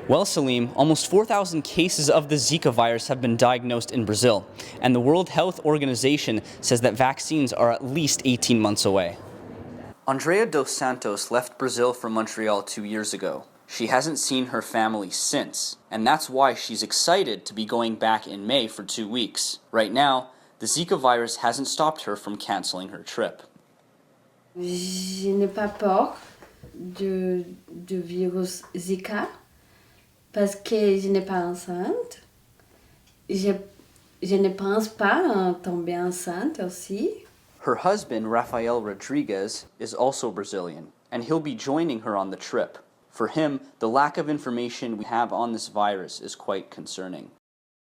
Well, Salim, almost 4,000 cases of the Zika virus have been diagnosed in Brazil, and the World Health Organization says that vaccines are at least 18 months away. Andrea dos Santos left Brazil for Montreal 2 years ago. She hasn't seen her family since, and that's why she's excited to be going back in May for 2 weeks. Right now, the Zika virus hasn't stopped her from canceling her trip. Je n'ai pas peur du virus Zika parce que je n'ai pas enceinte. Je ne pense pas tomber enceinte aussi. Her husband, Rafael Rodriguez, is also Brazilian, and he'll be joining her on the trip. For him, the lack of information we have on this virus is quite concerning.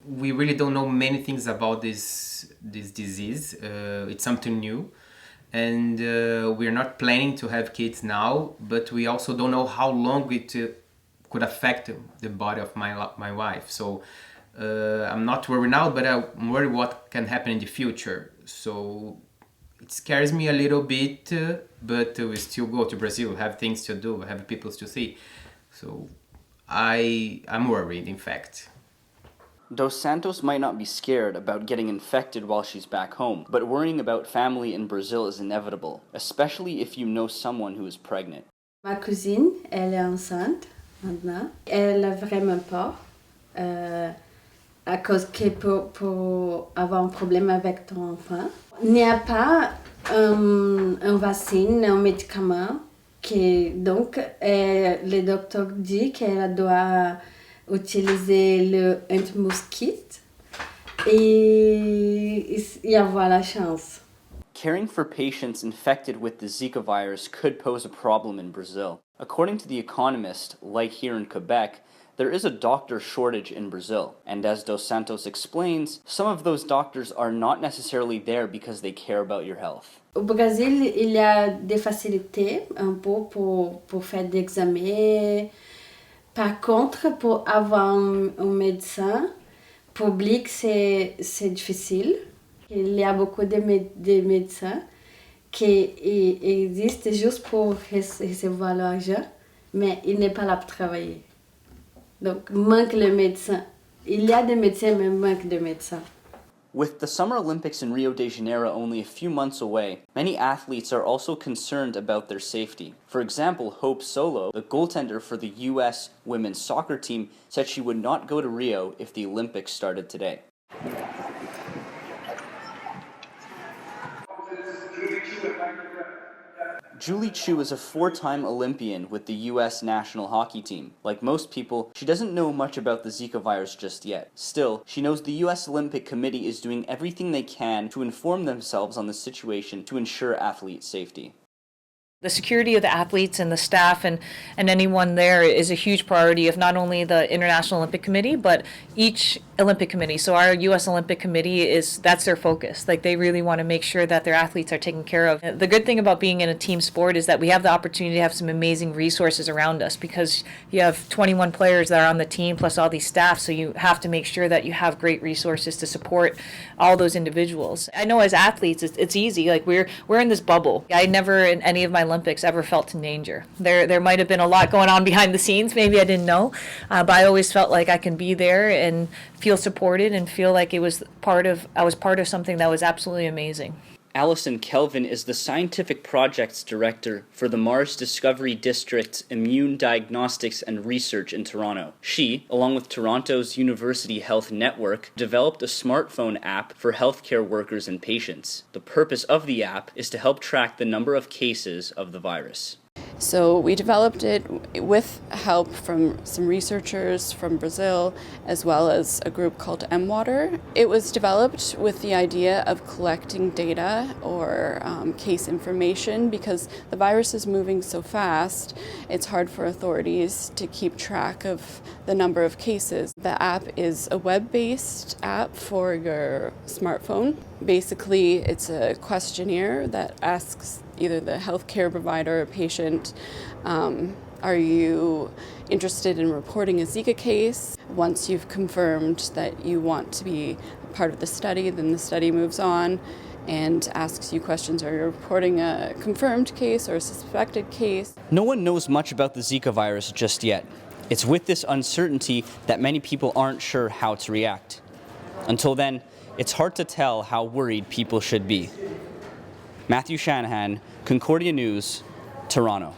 We really don't know many things about this disease. It's something new. And we're not planning to have kids now, but we also don't know how long it could affect the body of my wife. So I'm not worried now, but I'm worried what can happen in the future. So it scares me a little bit, but we still go to Brazil, have things to do, have people to see. So I'm worried, in fact. Dos Santos might not be scared about getting infected while she's back home, but worrying about family in Brazil is inevitable, especially if you know someone who is pregnant. Ma cousine, elle est enceinte maintenant. Elle a vraiment peur à cause que pour avoir un problème avec ton enfant. Il n'y a pas un vaccin, un médicament, donc le docteur dit qu'elle doit utiliser le anti-mosquite et y avoir la chance. Caring for patients infected with the Zika virus could pose a problem in Brazil. According to The Economist, like here in Quebec, there is a doctor shortage in Brazil. And as Dos Santos explains, some of those doctors are not necessarily there because they care about your health. Au Brésil, il y a des facilités un peu pour faire des examens. Par contre, pour avoir un médecin public, c'est difficile. Il y a beaucoup de médecins qui existent juste pour recevoir l'argent, mais ils n'est pas là pour travailler. Donc, manque le médecin. Il y a des médecins, mais manque de médecins. With the Summer Olympics in Rio de Janeiro only a few months away, many athletes are also concerned about their safety. For example, Hope Solo, the goaltender for the U.S. women's soccer team, said she would not go to Rio if the Olympics started today. Julie Chu is a 4-time Olympian with the U.S. national hockey team. Like most people, she doesn't know much about the Zika virus just yet. Still, she knows the U.S. Olympic Committee is doing everything they can to inform themselves on the situation to ensure athlete safety. The security of the athletes and the staff and anyone there is a huge priority of not only the International Olympic Committee, but each Olympic Committee. So our U.S. Olympic Committee that's their focus. Like, they really want to make sure that their athletes are taken care of. The good thing about being in a team sport is that we have the opportunity to have some amazing resources around us, because you have 21 players that are on the team plus all these staff, so you have to make sure that you have great resources to support all those individuals. I know as athletes, it's easy. Like, we're in this bubble. I never in any of my Olympics ever felt in danger. There might have been a lot going on behind the scenes, maybe I didn't know, but I always felt like I can be there and feel supported and feel like I was part of something that was absolutely amazing. Allison Kelvin is the Scientific Projects Director for the Mars Discovery District's Immune Diagnostics and Research in Toronto. She, along with Toronto's University Health Network, developed a smartphone app for healthcare workers and patients. The purpose of the app is to help track the number of cases of the virus. So we developed it with help from some researchers from Brazil, as well as a group called MWater. It was developed with the idea of collecting data or case information, because the virus is moving so fast, it's hard for authorities to keep track of the number of cases. The app is a web-based app for your smartphone. Basically, it's a questionnaire that asks either the healthcare provider or patient, are you interested in reporting a Zika case? Once you've confirmed that you want to be part of the study, then the study moves on and asks you questions. Are you reporting a confirmed case or a suspected case? No one knows much about the Zika virus just yet. It's with this uncertainty that many people aren't sure how to react. Until then, it's hard to tell how worried people should be. Matthew Shanahan, Concordia News, Toronto.